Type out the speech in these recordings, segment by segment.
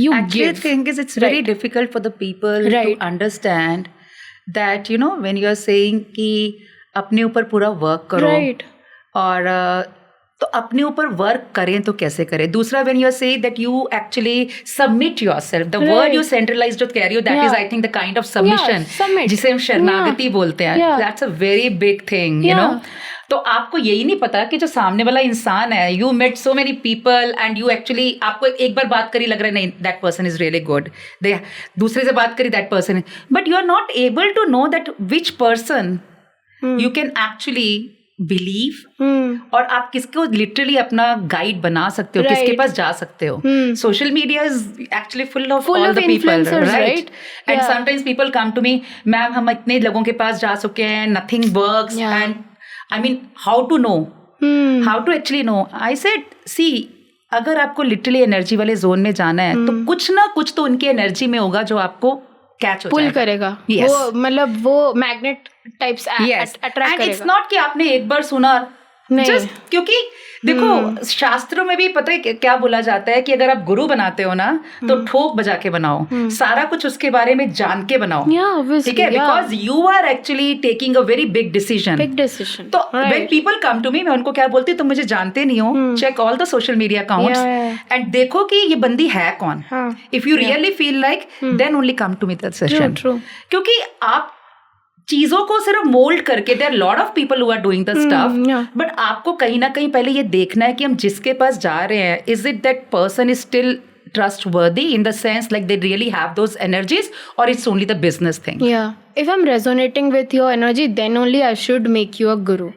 you Actually, give. the thing is, it's very difficult for the people to understand that, you know, when you are saying कि अपने ऊपर पूरा work करो, और तो अपने ऊपर वर्क करें तो कैसे करें. दूसरा, when you are saying that you actually submit yourself, the word you centralized जो कह रही हो, that is I think the kind of submission जिसे हम शरणागति बोलते हैं. That's a very big thing, you know. तो आपको यही नहीं पता कि जो सामने वाला इंसान है, you met so many people and you actually, आपको एक बार बात करी लग रहा है नहीं, that person is really good, दूसरे से बात करी that person, but you are not able to know that which person you can actually believe, और आप किसको लिटरली अपना गाइड बना सकते हो, किसके पास जा सकते हो. Social media is actually full of all the people, right? And sometimes people come to me, ma'am हम इतने लोगों के पास जा चुके हैं, nothing works, and I mean how to know, how to actually know. I said see, अगर आपको लिटरली एनर्जी वाले जोन में जाना है तो कुछ ना कुछ तो उनकी एनर्जी में होगा जो आपको कैच पुल करेगा. वो मतलब वो मैग्नेट टाइप्स अट्रैक्ट करेगा. इट्स नॉट कि आपने एक बार सुना, जस्ट क्योंकि देखो शास्त्रों में भी पता है क्या बोला जाता है कि अगर आप गुरु बनाते हो ना तो ठोक बजा के बनाओ, सारा कुछ उसके बारे में जान के बनाओ, ठीक है? Because you are actually taking a very big decision. तो when people come to me, मैं उनको क्या बोलती हूँ, तुम मुझे जानते नहीं हो, check all the social media accounts and देखो कि ये बंदी है कौन. If you really feel like, then only come to me that session. क्योंकि आप चीजों को सिर्फ मोल्ड करके, there lot of people who are doing the stuff, but आपको कहीं ना कहीं पहले ये देखना है कि हम जिसके पास जा रहे हैं, is it that person is still trustworthy in the sense like they really have those energies, or it's only the business thing. If I'm resonating with your energy, then only I should make you a guru.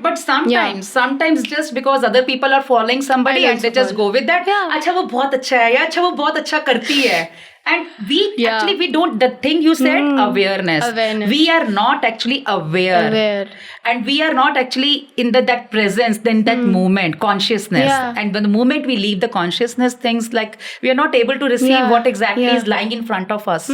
But sometimes just because other people are following somebody and they just go with that, अच्छा वो बहुत अच्छा है, या अच्छा वो बहुत अच्छा करती है. And actually we don't, the thing you said, awareness. We are not actually aware. And we are not actually in that presence, then that moment, consciousness. And when the moment we leave the consciousness, things like we are not able to receive what exactly is lying in front of us.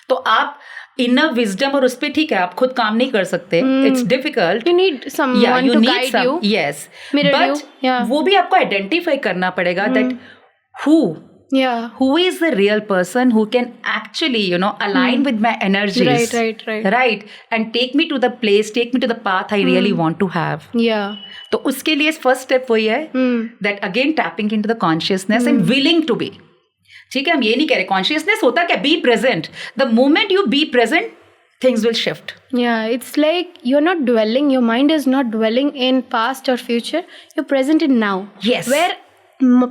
तो आप inner wisdom, और उस पे ठीक है आप खुद काम नहीं कर सकते, it's difficult, you need someone to guide you. Yes, but वो भी आपको आइडेंटिफाई करना पड़ेगा that who is the real person who can actually, you know, align with my energies, right, and take me to the place, take me to the path I really want to have. तो उसके लिए first step वही है, that again tapping into the consciousness and willing to be. ठीक है, हम ये नहीं कह रहे कॉन्शियसनेस होता क्या, be present. The moment you be present, things will shift. It's like you're not dwelling, your mind is not dwelling in past or future, you're present in now. Where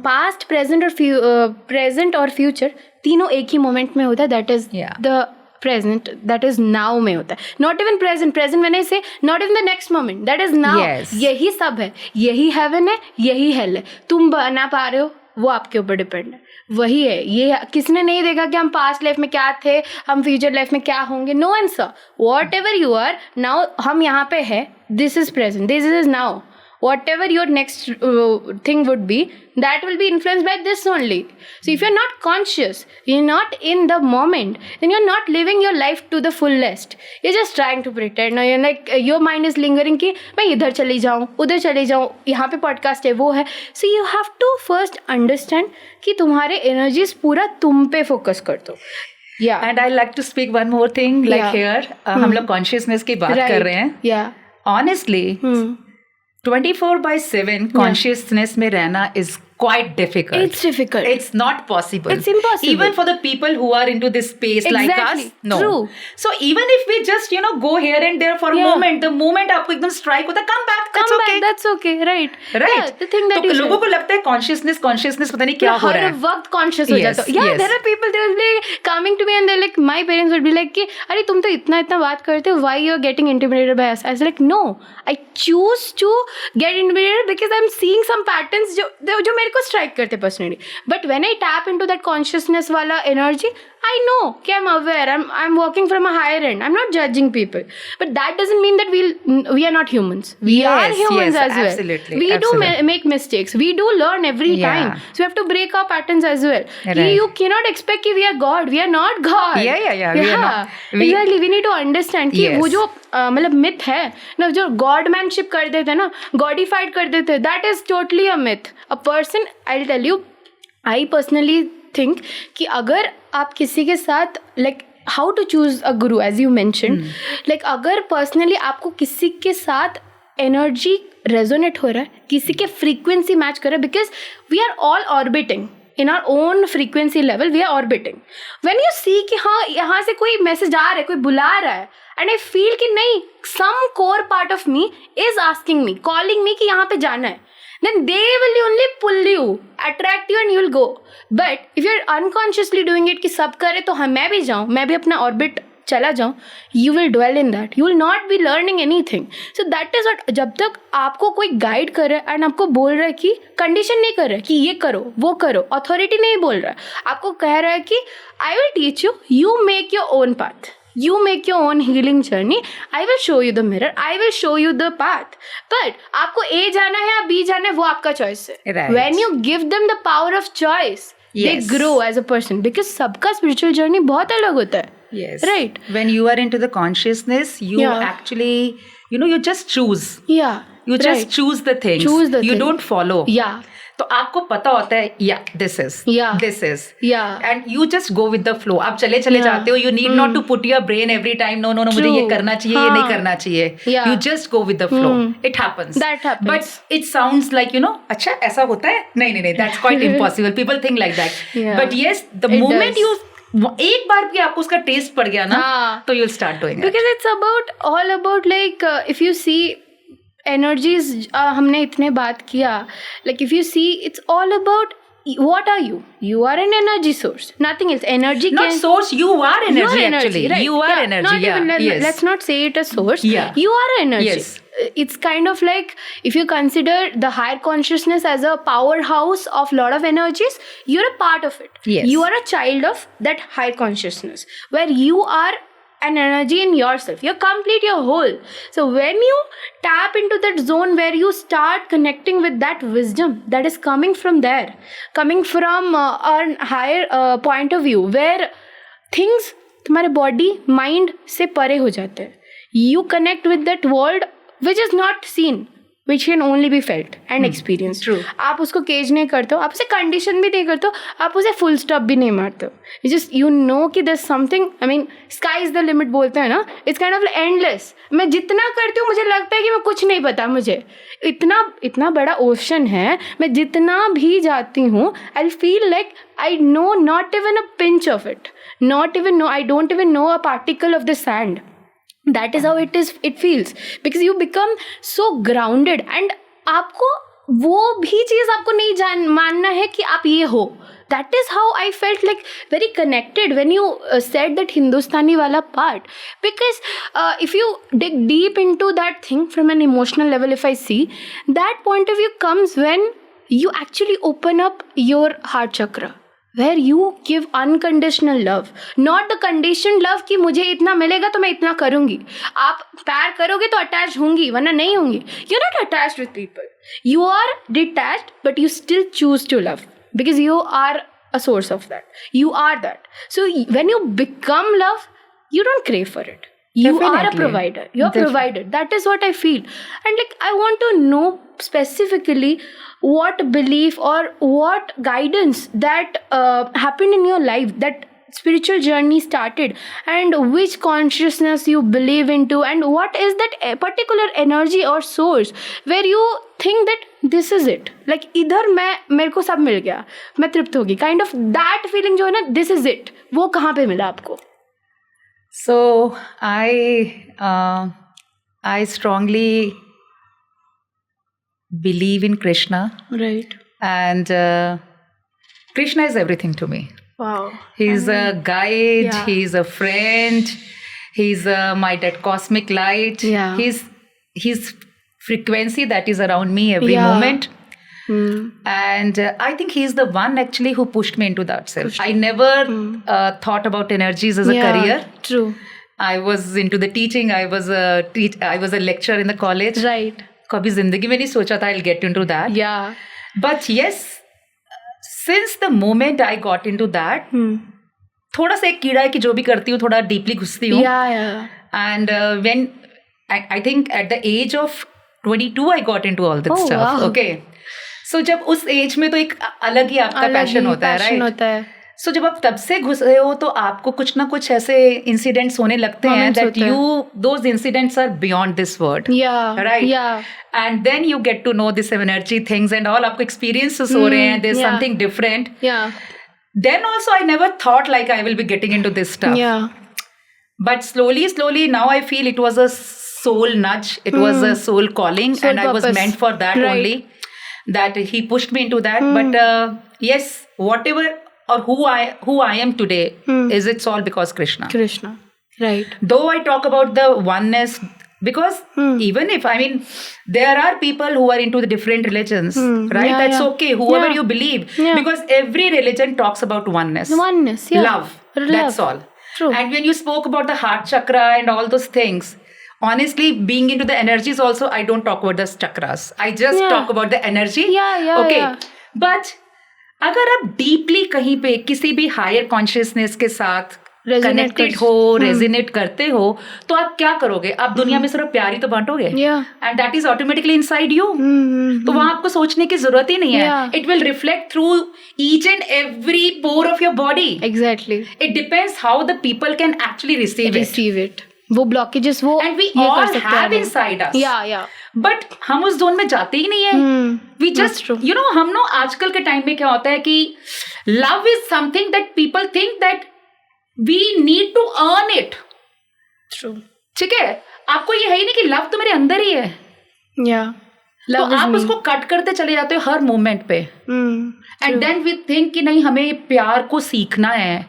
past, present और future तीनों एक ही moment में होता है. that is the present, that is now में होता है. not even present when I say not even the next moment, that is now. यही सब है, यही heaven है, यही hell है. तुम बना पा रहे हो वो आपके ऊपर डिपेंड है. वही है, ये किसने नहीं देखा कि हम पास्ट लाइफ में क्या थे, हम फ्यूचर लाइफ में क्या होंगे. No answer. Whatever you are now, हम यहाँ पे है, this is present, this is now. Whatever your next thing would be, that will be influenced by this only. So if you're not conscious, you're not in the moment, then you're not living your life to the fullest. You're just trying to pretend. You're like, your mind is lingering कि मैं इधर चली जाऊँ, उधर चली जाऊँ, यहाँ पे पॉडकास्ट है, वो है. So you have to first understand कि तुम्हारे energies पूरा तुम पे फोकस कर दो. And I like to speak one more thing, like here, हम लोग consciousness की बात कर रहे हैं. Honestly, 24/7 consciousness में रहना is quite difficult. It's difficult. It's not possible. It's impossible. Even for the people who are into this space like us. No. True. So even if we just, you know, go here and there for a moment, the moment आपको एकदम strike होता है, come back. That's okay. Right. The thing that तो लोगों को लगता है consciousness पता नहीं क्या हो रहा है. हर वक्त conscious हो जाता है. There are people, they will be coming to me and they're like, my parents would be like कि अरे तुम तो इतना बात करते हो, why you are getting intimidated by us? I was like, no, I choose to get intimidated because I'm seeing some patterns जो मेरे को स्ट्राइक करते personally. But when I tap into that consciousness वाला एनर्जी, आई नो कि I am aware, I am working from a higher end, I am not judging people, but that doesn't mean that we are not humans. We are humans as well. We do make mistakes, we do learn every time, so we have to break our patterns as well. You can not expect कि we are God, we are not God. Exactly, we need to understand कि वो जो मतलब myth है ना, जो गॉडमैनशिप कर देते हैं ना, गॉडिफाइड कर देते हैं, that is totally a myth. A person, I will tell you, I personally think कि अगर आप किसी के साथ like how to choose a guru as you mentioned, like अगर personally आपको किसी के साथ energy resonate हो रहा है, किसी के frequency match कर रहा है, because we are all orbiting in our own frequency level, we are orbiting. When you see कि हाँ यहाँ से कोई मैसेज आ रहा है, कोई बुला रहा है, and I feel कि नहीं, some core part of me is asking me, calling me कि यहाँ पे जाना है, then they will only pull you, attract you and you will go. But if you're unconsciously doing it कि सब करे तो हाँ मैं भी जाऊँ, मैं भी अपना orbit चला जाऊँ, you will dwell in that, you will not be learning anything. So that is what, जब तक आपको कोई गाइड कर रहा है एंड आपको बोल रहा है कि कंडीशन नहीं कर रहा है कि ये करो वो करो, अथॉरिटी नहीं बोल रहा है, आपको कह रहा है कि I will teach you, you make your own path, you make your own healing journey, I will show you the mirror, I will show you the path. But आपको A जाना है या B जाना है वो आपका choice है. Right. When you give them the power of choice, they grow as a person, because सबका spiritual journey बहुत अलग होता है. Yes. Right. When you are into the consciousness, you actually, you just choose. Yeah. You just choose the things. You don't follow. Yeah. तो आपको पता होता है, yeah, this is. Yeah. And you just go with the flow. आप चले जाते हो. You need not to put your brain every time. No, मुझे ये करना चाहिए, ये नहीं करना चाहिए. You just go with the flow. It happens. That happens. But it sounds like, अच्छा ऐसा होता है? नहीं. That's quite impossible. People think like that. Yeah. But yes, the moment you एक बार भी आपको उसका टेस्ट पड़ गया ना, तो you'll start doing it. Because it's all about like if you see energies, हमने इतने बात किया, like if you see, it's all about what are you? You are an energy source, nothing else. Energy not source, you are energy actually. Right? You are energy. Yes. Let's not say it a source. Yeah. You are energy. Yes. It's kind of like if you consider the higher consciousness as a powerhouse of lot of energies, you're a part of it. Yes. You are a child of that higher consciousness where you are an energy in yourself. You're complete, you're whole. So when you tap into that zone where you start connecting with that wisdom that is coming from there, coming from a higher point of view, where things तुम्हारे body, mind से परे हो जाते हैं. You connect with that world which is not seen, which can only be felt and experienced. True. आप उसको cage नहीं करते हो, आप उसे कंडीशन भी नहीं करते हो, आप उसे फुल स्टॉप भी नहीं मारते हो. Just you know कि there's something, I mean, sky is the limit बोलते हैं ना, it's kind of endless. मैं जितना करती हूँ मुझे लगता है कि मैं कुछ नहीं पता, मुझे इतना बड़ा ओशन है, मैं जितना भी जाती हूँ I feel like I know not even a pinch of it, I don't even know a particle of the sand. That is how it feels, because you become so grounded and आपको वो भी चीज़ आपको नहीं मानना है कि आप ये हो. That is how I felt like very connected when you said that Hindustani wala part, because if you dig deep into that thing from an emotional level, if I see, that point of view comes when you actually open up your heart chakra, where you give unconditional love, not the conditioned love कि मुझे इतना मिलेगा तो मैं इतना करूँगी. आप प्यार करोगे तो अटैच होंगी, वरना नहीं होंगी. You're not attached with people. You are detached, but you still choose to love because you are a source of that. You are that. So when you become love, you don't crave for it. You Definitely. are a provider. You're provided. That is what I feel. And like I want to know specifically what belief or what guidance that happened in your life, that spiritual journey started, and which consciousness you believe into, and what is that particular energy or source where you think that this is it, like इधर मेरे को सब मिल गया, मैं तृप्त होगी, kind of that feeling जो है ना, this is it, वो कहाँ पे मिला आपको? So I strongly believe in Krishna. Right. And Krishna is everything to me. Wow. He's a guide. Yeah. He's a friend. He's that cosmic light. Yeah. His frequency that is around me every moment. And I think he's the one actually who pushed me into that self. I never thought about energies as a career. True. I was into the teaching. I was a lecturer in the college. Right. कभी जिंदगी में नहीं सोचा था I'll get into that. Yeah. But yes, since the moment I got into that, थोड़ा सा एक कीड़ा है कि जो भी करती हूँ थोड़ा deeply घुसती हूँ. Yeah. And when I think at the age of 22 I got into all this stuff. Wow. Okay. So जब उस एज में तो एक अलग ही आपका पैशन होता है, right? होता है. सो जब आप तब से घुसे हो तो आपको कुछ ना कुछ ऐसे इंसिडेंट्स होने लगते हैं that those incidents are beyond this word, right? And then you get to know this energy things and all, आपको एक्सपीरियंसेस हो रहे हैं, there is something different. Then also I never thought like I will be getting into this stuff. But slowly now I feel it was a soul nudge, it was a soul calling, and I was meant for that only, that he pushed me into that. But yes, whatever or who I am today is, it's all because Krishna, right? Though I talk about the oneness, because even if, I mean, there are people who are into the different religions, right? That's okay, whoever you believe, because every religion talks about oneness, love, that's all. True. And when you spoke about the heart chakra and all those things, honestly, being into the energies also, I don't talk about the chakras, I just talk about the energy. Okay. But अगर आप deeply कहीं पे किसी भी higher consciousness के साथ connected हो, resonate करते हो, तो आप क्या करोगे? आप दुनिया में सिर्फ प्यार ही तो बांटोगे, and that is automatically inside you. तो वहां आपको सोचने की जरूरत ही नहीं है. It will reflect through each and every pore of your body. Exactly. It depends how the people can actually receive it. वो ब्लॉकेजेस वो and we all have inside us, but हम उस जोन में जाते ही नहीं है. वी जस्ट यू नो, हम नो आजकल के टाइम में क्या होता है कि love is something that people think that we need to earn it. True. ठीक है, आपको ये है ही नहीं कि लव तो मेरे अंदर ही है. तो आप उसको कट करते चले जाते हो हर मोमेंट पे. एंड देन वी थिंक कि नहीं, हमें प्यार को सीखना है.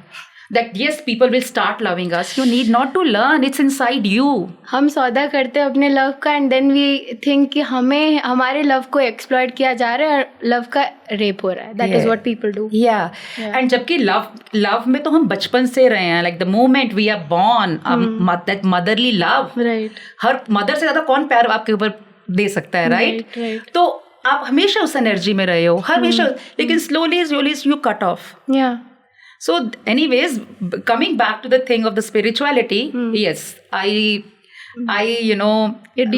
That yes, people will start loving us. You need not to learn, it's inside you. हम सौदा करते हैं अपने लव का, एंड देन वी थिंक कि हमें हमारे लव को एक्सप्लॉइट किया जा रहा है और लव का रेप हो रहा है. That is what people do. And जबकि लव में तो हम बचपन से रहे हैं. Like the moment we are born, that motherly love, right? हर मदर से ज्यादा कौन प्यार आपके ऊपर दे सकता है, राइट? तो आप हमेशा उस एनर्जी में रहे हो, हमेशा. लेकिन slowly you cut off. So anyways, coming back to the thing of the spirituality, yes, I you know,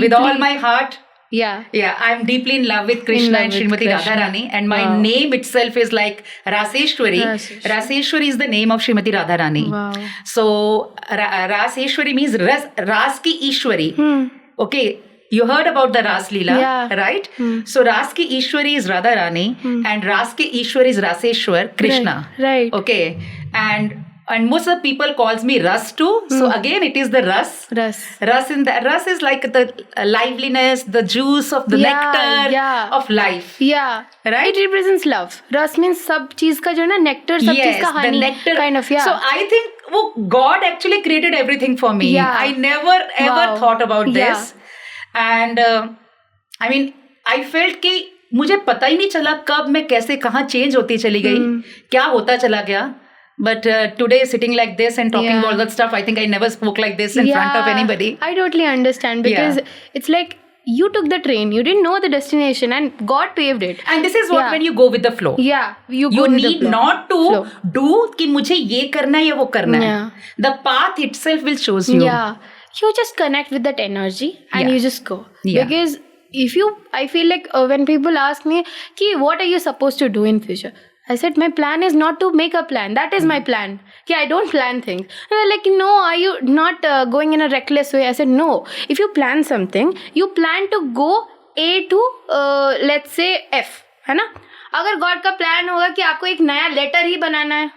with all my heart, I'm deeply in love with Krishna and Srimati Radharani, and my name itself is like Raseshwari. Raseshwari is the name of Srimati Radharani. So Raseshwari means Ras ki Ishwari. Okay. You heard about the Ras Leela, right? So Ras ki Ishwari is Radharani, and Ras ki Ishwar is Raseshwar, Krishna. Right. Okay. And most of the people calls me Ras too. So again, it is the Ras. Ras is like the liveliness, the juice of the nectar of life. Right? It represents love. Ras means सब चीज का जो ना nectar, सब चीज का honey, the nectar kind of. So I think God actually created everything for me. I never ever thought about this. And I mean, I felt कि मुझे पता ही नहीं चला कब मैं कैसे कहाँ चेंज होती चली गई, क्या होता चला गया. But today, sitting like this and talking all that stuff, I think I never spoke like this in front of anybody. I totally understand, because it's like you took the train, you didn't know the destination, and God paved it. And this is what when you go with the flow. You go with the flow. You need not to do कि मुझे ये करना है या वो करना है. The path itself will shows you. You just connect with that energy and you just go. Because I feel like when people ask me ki what are you supposed to do in future, I said my plan is not to make a plan. That is my plan. Ki I don't plan things. And they're like, no, are you not going in a reckless way? I said no. If you plan something, you plan to go A to let's say F, है ना? अगर God का plan होगा कि आपको एक नया letter ही बनाना है,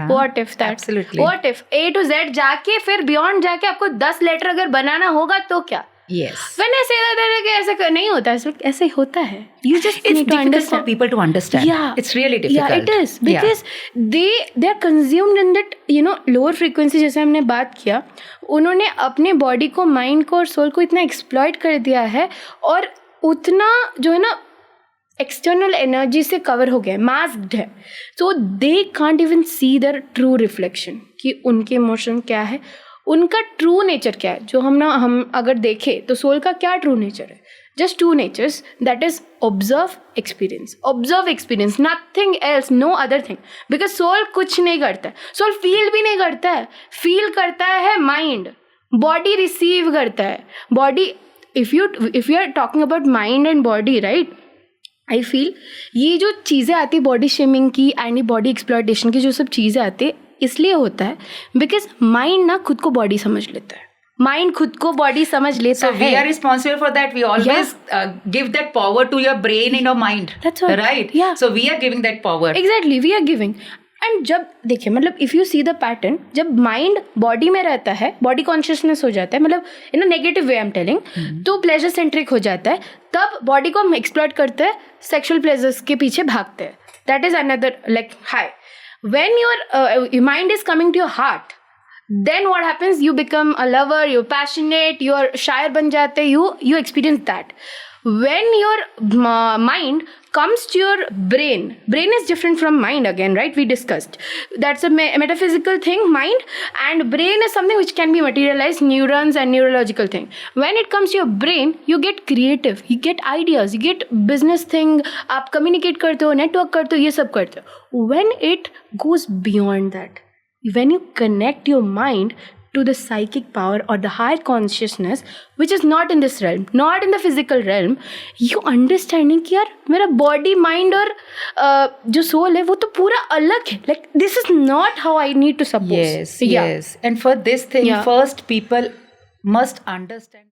what if that? Absolutely. What if A to Z जाके फिर beyond जाके आपको 10 लेटर अगर बनाना होगा तो क्या? Yes. When I say that, ऐसे नहीं होता, ऐसे होता है. You just it's need to difficult understand. for people to understand. It's really difficult. It is, because they are consumed in that, you know, lower frequency. जैसे हमने बात किया, उन्होंने अपने बॉडी को, माइंड को और सोल को इतना एक्सप्लॉइट कर दिया है, और उतना जो है ना एक्सटर्नल एनर्जी से कवर हो गया है, मास्क्ड है. So they can't even see their true reflection कि उनके इमोशन क्या है, उनका ट्रू नेचर क्या है. जो हम अगर देखें तो सोल का क्या ट्रू नेचर है? Just two natures, that is observe experience, nothing else, no other thing. Because soul कुछ नहीं करता है, सोल फील भी नहीं करता है. फील करता है माइंड, बॉडी रिसीव करता है. Body, if you are talking about mind and body, right, I feel ये जो चीज़ें आती बॉडी शेमिंग की एंड बॉडी एक्सप्लॉयटेशन की, जो सब चीज़ें आती इसलिए होता है बिकॉज माइंड ना खुद को बॉडी समझ लेता है, माइंड खुद को बॉडी समझ लेता है. So we है. are responsible for that. We always give that power to your brain and your mind. That's all. Right? Yeah. So we are giving that power. Exactly, we are giving. And जब देखिए मतलब if you see the pattern, जब mind body में रहता है, body consciousness हो जाता है, मतलब in a negative way I am telling, तो प्लेजर सेंट्रिक हो जाता है, तब बॉडी को हम एक्सप्लॉइट करते हैं, सेक्सुअल प्लेजर्स के पीछे भागते हैं. That is another like high. When your mind is coming to your heart, then what happens, you become a lover, you're passionate, you're शायर बन जाते, you experience that. When your mind comes to your brain is different from mind again, right? We discussed that's a metaphysical thing, mind, and brain is something which can be materialized, neurons and neurological thing. When it comes to your brain, you get creative, you get ideas, you get business thing, आप communicate करते हो, network करते हो, ये सब करते हो. When it goes beyond that, when you connect your mind to the psychic power or the higher consciousness which is not in this realm, not in the physical realm, you understanding कि यार मेरा body, mind और जो soul है वो तो पूरा अलग है. Like this is not how I need to suppose. Yes. And for this thing, first people must understand